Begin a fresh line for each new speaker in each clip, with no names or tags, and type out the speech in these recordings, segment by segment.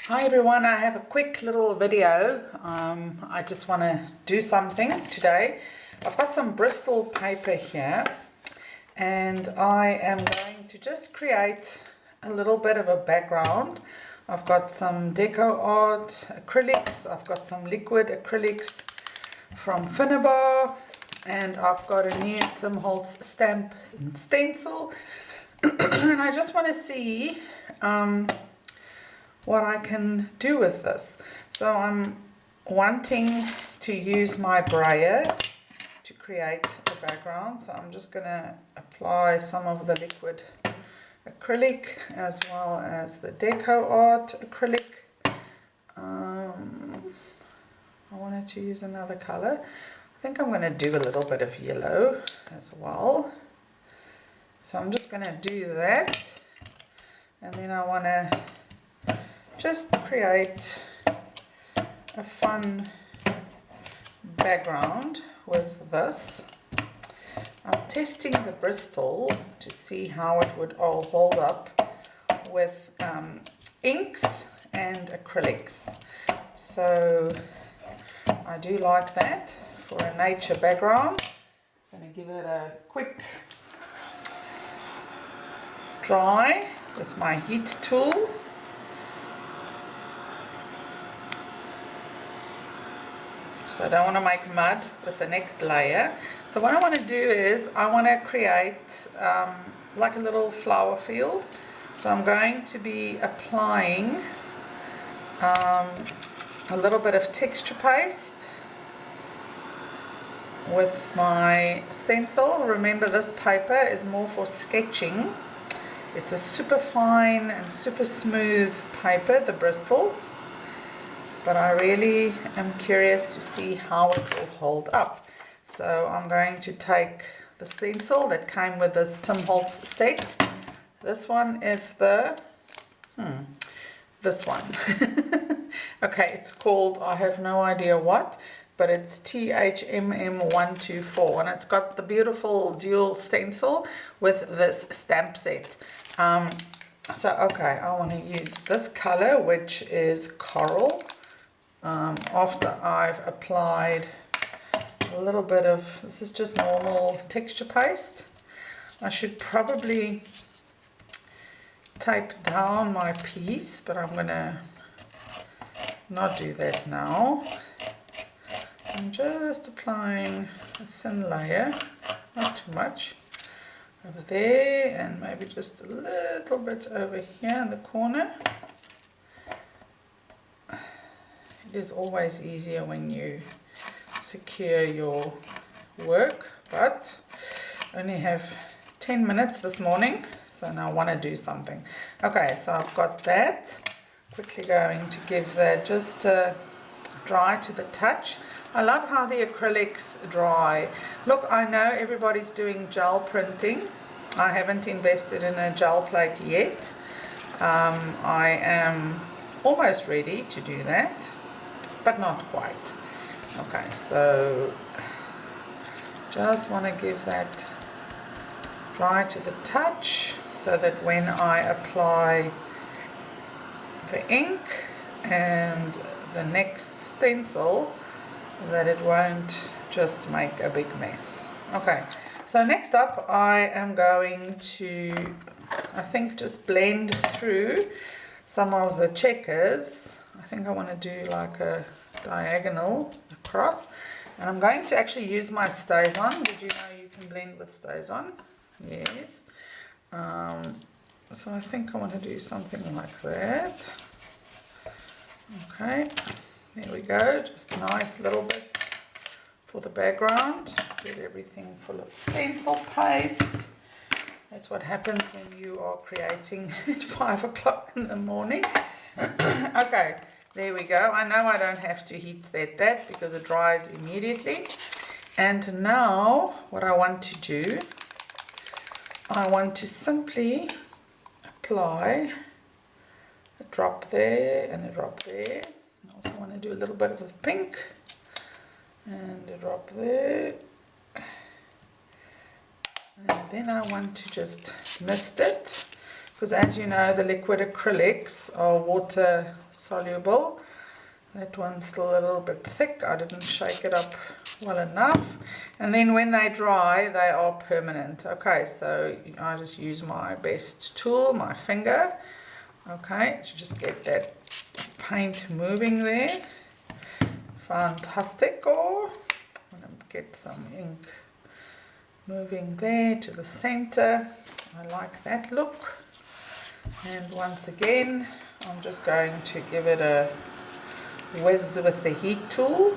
Hi everyone, I have a quick little video. I just want to do something today. I've got some Bristol paper here and I am going to just create a little bit of a background. I've got some DecoArt acrylics, I've got some liquid acrylics from Finnabair, and I've got a new Tim Holtz stamp and stencil and I just want to see what I can do with this. So I'm wanting to use my brayer to create a background, so I'm just going to apply some of the liquid acrylic as well as the DecoArt acrylic. I wanted to use another color. I think I'm going to do a little bit of yellow as well, so I'm just going to do that, and then I want to just create a fun background with this. I'm testing the Bristol to see how it would all hold up with inks and acrylics. So I do like that for a nature background. I'm going to give it a quick dry with my heat tool. So I don't want to make mud with the next layer. So what I want to do is I want to create like a little flower field. So I'm going to be applying a little bit of texture paste with my stencil. Remember, this paper is more for sketching. It's a super fine and super smooth paper, the Bristol. But I really am curious to see how it will hold up. So I'm going to take the stencil that came with this Tim Holtz set. This one is the, this one. Okay, it's called, I have no idea what, but it's THMM124, and it's got the beautiful dual stencil with this stamp set. So okay, I want to use this color, which is coral. After I've applied a little bit of, this is just normal texture paste. I should probably tape down my piece, but I'm gonna not do that now. I'm just applying a thin layer, not too much, over there, and maybe just a little bit over here in the corner. It is always easier when you secure your work, but I only have 10 minutes this morning, so now I want to do something. Okay, so I've got that. Quickly going to give that just a dry to the touch. I love how the acrylics dry. Look, I know everybody's doing gel printing. I haven't invested in a gel plate yet. I am almost ready to do that, but not quite. Okay, so just want to give that dry to the touch so that when I apply the ink and the next stencil, that it won't just make a big mess. Okay, so next up I am going to, I think, just blend through some of the checkers. I think I want to do like a diagonal across, and I'm going to actually use my StazOn. Did you know you can blend with StazOn? Yes. So I think I want to do something like that. Okay, there we go. Just a nice little bit for the background. Get everything full of stencil paste. That's what happens when you are creating at 5 o'clock in the morning. Okay, there we go. I know I don't have to heat set that because it dries immediately. And now what I want to do, I want to simply apply a drop there and a drop there. I also want to do a little bit of the pink and a drop there. And then I want to just mist it because as you know, the liquid acrylics are water soluble. That one's still a little bit thick. I didn't shake it up well enough. And then when they dry, they are permanent. Okay, so I just use my best tool, my finger. Okay, to just get that paint moving there. Fantastic. Or I'm going to get some ink moving there to the center. I like that look. And once again, I'm just going to give it a whiz with the heat tool.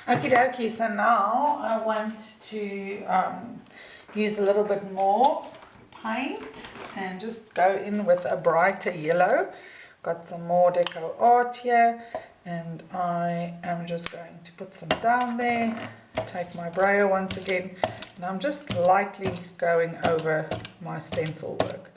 Okie dokie, so now I want to use a little bit more paint and just go in with a brighter yellow. Got some more DecoArt here, and I am just going to put some down there. Take my brayer once again, and I'm just lightly going over my stencil work.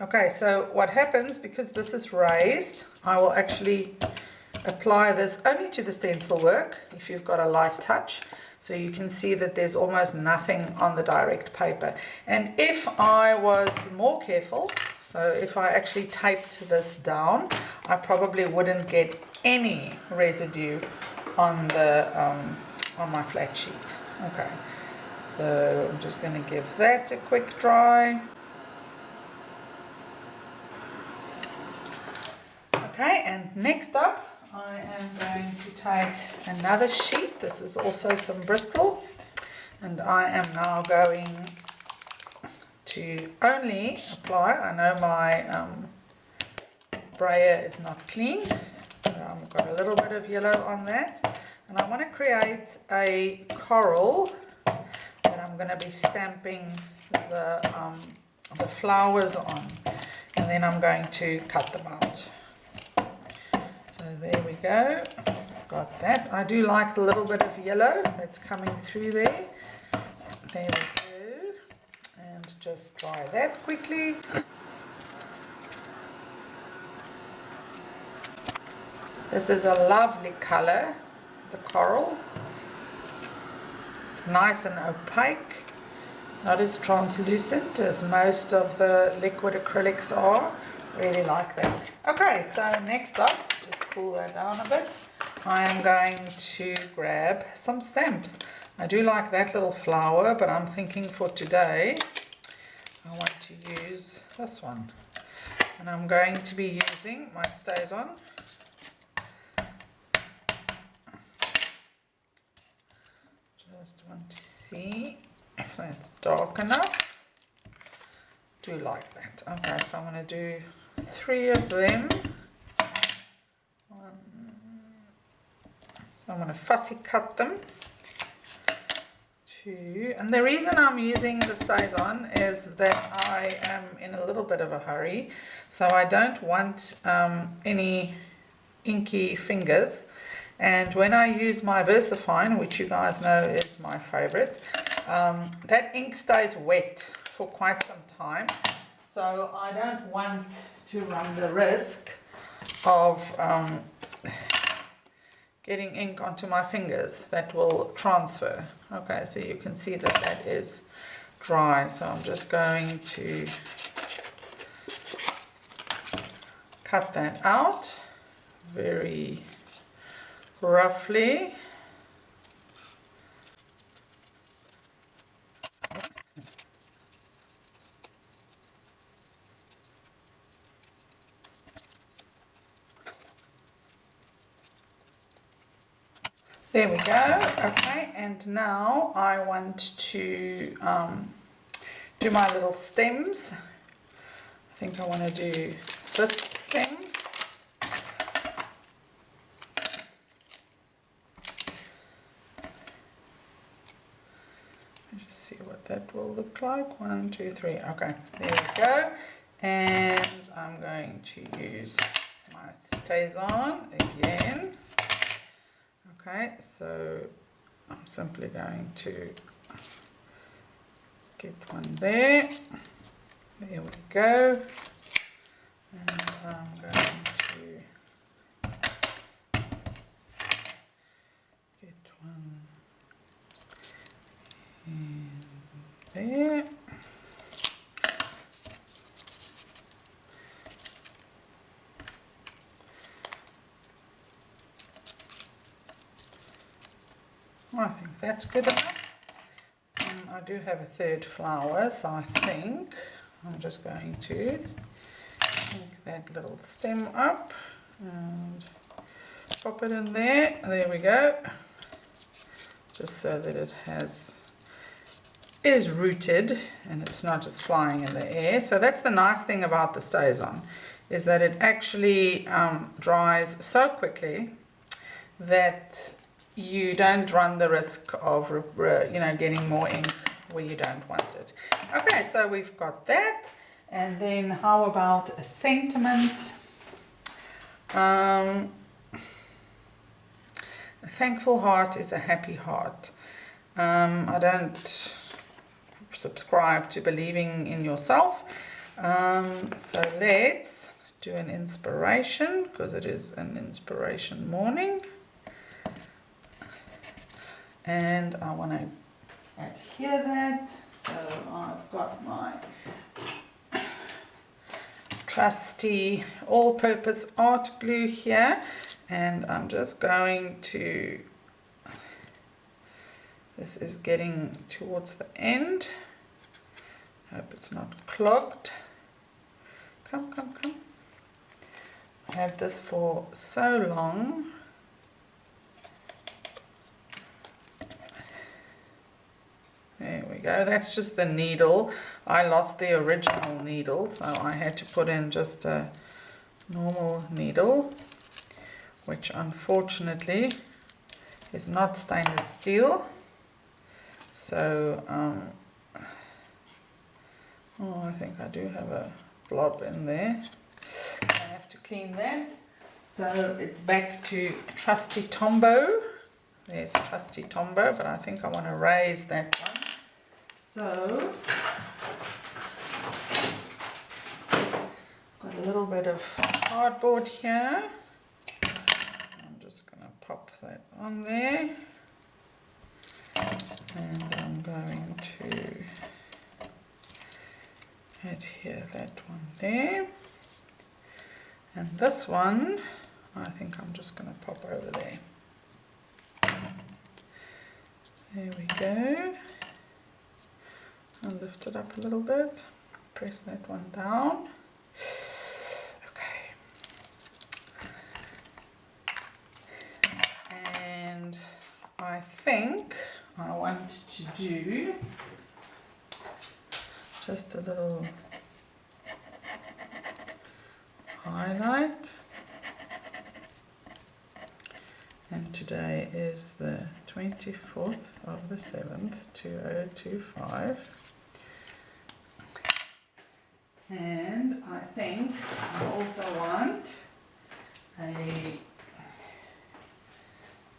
Okay, so what happens, because this is raised, I will actually apply this only to the stencil work if you've got a light touch, so you can see that there's almost nothing on the direct paper. And if I was more careful, so if I actually taped this down, I probably wouldn't get any residue on the on my flat sheet. Okay, so I'm just going to give that a quick dry. Okay, and next up I am going to take another sheet. This is also some Bristol, and I am now going to only apply, I know my brayer is not clean, I've got a little bit of yellow on that, and I want to create a coral that I'm going to be stamping the flowers on, and then I'm going to cut them out. So there we go, got that. I do like the little bit of yellow that's coming through there. There we go, and just dry that quickly. This is a lovely color, the coral, nice and opaque, not as translucent as most of the liquid acrylics are. Really like that. Okay, so next up, just cool that down a bit, I am going to grab some stamps. I do like that little flower, but I'm thinking for today I want to use this one, and I'm going to be using my Stays On. Just want to see if that's dark enough. Do like that. Okay, so I'm going to do 3 of them. So I'm going to fussy cut them. 2, and the reason I'm using the Stays On is that I am in a little bit of a hurry, so I don't want any inky fingers. And when I use my VersaFine, which you guys know is my favorite, that ink stays wet for quite some time, so I don't want to run the risk of getting ink onto my fingers that will transfer. Okay, so you can see that that is dry, so I'm just going to cut that out very roughly. There we go. Okay, and now I want to do my little stems. I think I want to do this stem. Just see what that will look like. 1, 2, 3. Okay, there we go. And I'm going to use my Stays On again. Okay, so I'm simply going to get one there. There we go. And I'm going to get one there. I think that's good enough. I do have a third flower, so I think I'm just going to take that little stem up and pop it in there. There we go. Just so that it is rooted and it's not just flying in the air. So that's the nice thing about the StazOn, is that it actually dries so quickly that you don't run the risk of getting more ink where you don't want it. Okay, so we've got that. And then how about a sentiment? A thankful heart is a happy heart. I don't subscribe to believing in yourself. So let's do an inspiration, because it is an inspiration morning. And I want to adhere that. So I've got my trusty all-purpose art glue here, and I'm just going to, this is getting towards the end. Hope it's not clogged. Come. I had this for so long. There we go, that's just the needle. I lost the original needle, so I had to put in just a normal needle, which unfortunately is not stainless steel. So, I think I do have a blob in there. I have to clean that. So it's back to trusty Tombow. There's trusty Tombow, but I think I want to raise that one. So, got a little bit of cardboard here. I'm just going to pop that on there. And I'm going to adhere that one there. And this one, I think I'm just going to pop over there. There we go. I'll lift it up a little bit, press that one down. Okay. And I think I want to do just a little highlight. And today is the 24th of the 7th, 2025. And I think I also want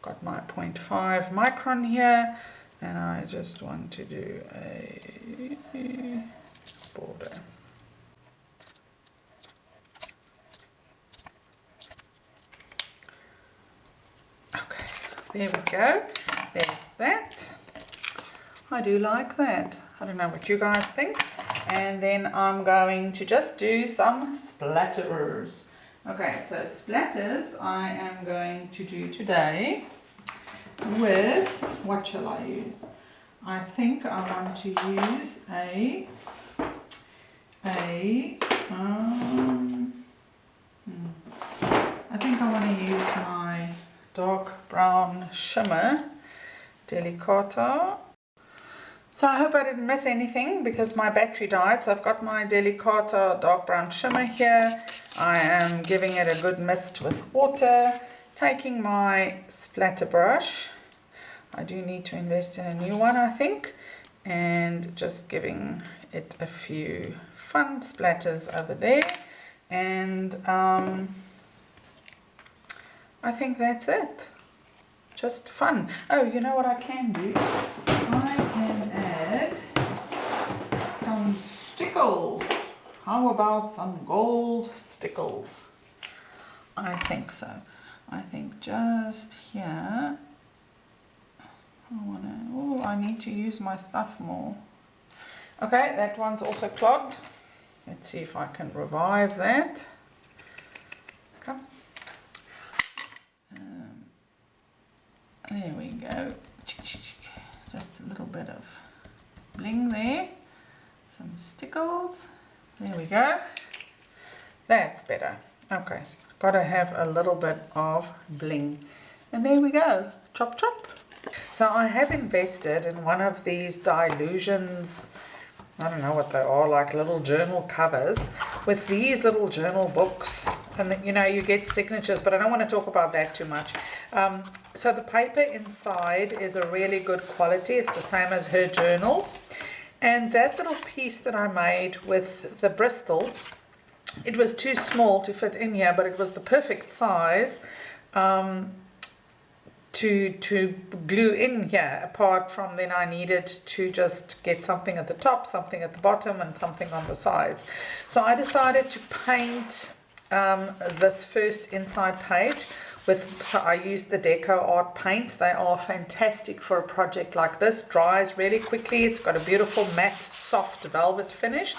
got my 0.5 micron here, and I just want to do a border. Okay, there we go. There's that. I do like that. I don't know what you guys think. And then I'm going to just do some splatters. Okay, so splatters I am going to do today with, what shall I use? I think I want to use I think I want to use my dark brown shimmer DecoArt. So I hope I didn't miss anything because my battery died. So I've got my DecoArt dark brown shimmer here. I am giving it a good mist with water. Taking my splatter brush. I do need to invest in a new one, I think. And just giving it a few fun splatters over there. And I think that's it. Just fun. Oh, you know what I can do? I can add some stickles. How about some gold stickles? I think so. I think just here. I need to use my stuff more. Okay, that one's also clogged. Let's see if I can revive that. Come. There we go. Just a little bit of bling there. Some stickles. There we go. That's better. Okay, gotta have a little bit of bling. And there we go. Chop chop. So I have invested in one of these Dilutions, I don't know what they are, like little journal covers with these little journal books. And you know, you get signatures, but I don't want to talk about that too much. So the paper inside is a really good quality. It's the same as her journals. And that little piece that I made with the Bristol, it was too small to fit in here, but it was the perfect size to glue in here. Apart from then I needed to just get something at the top, something at the bottom, and something on the sides. So I decided to paint this first inside page with, so I used the DecoArt paints. They are fantastic for a project like this. Dries really quickly. It's got a beautiful matte soft velvet finish.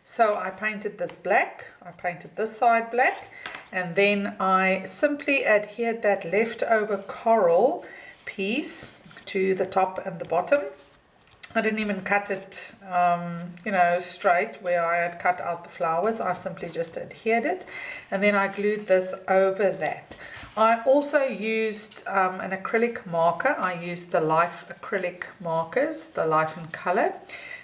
So I painted this black, I painted this side black, and then I simply adhered that leftover coral piece to the top and the bottom. I didn't even cut it, you know, straight where I had cut out the flowers. I simply just adhered it, and then I glued this over that. I also used an acrylic marker. I used the Life acrylic markers, the Life in Color,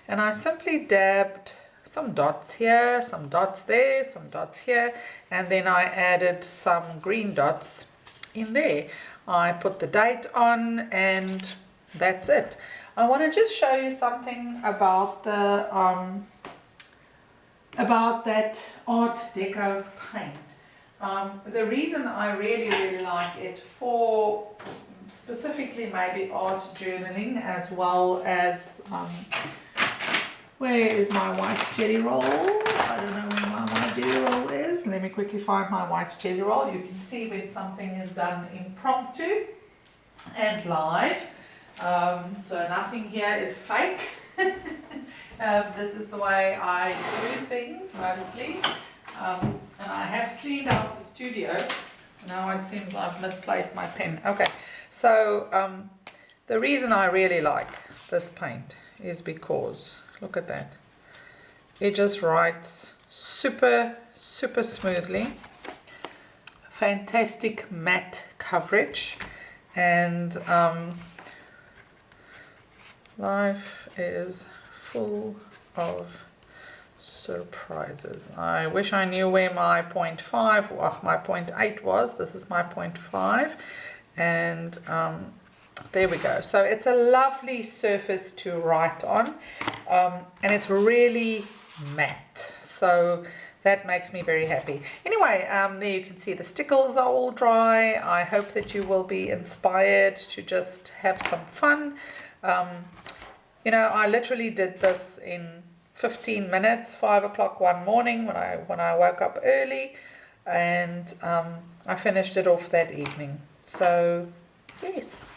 and I simply dabbed some dots here, some dots there, some dots here, and then I added some green dots in there. I put the date on, and that's it. I want to just show you something about the about that Art Deco paint. The reason I really like it for specifically maybe art journaling, as well as where is my white jelly roll? I don't know where my white jelly roll is. Let me quickly find my white jelly roll. You can see when something is done impromptu and live. So nothing here is fake. This is the way I do things mostly. And I have cleaned out the studio. Now it seems I've misplaced my pen. Okay, so the reason I really like this paint is because, look at that. It just writes super smoothly. Fantastic matte coverage. And life is full of surprises. I wish I knew where my 0.5 or my 0.8 was. This is my 0.5. And there we go. So it's a lovely surface to write on, and it's really matte, so that makes me very happy. Anyway, there you can see the stickles are all dry. I hope that you will be inspired to just have some fun. You know, I literally did this in 15 minutes, 5 o'clock one morning when I woke up early, and I finished it off that evening. So yes.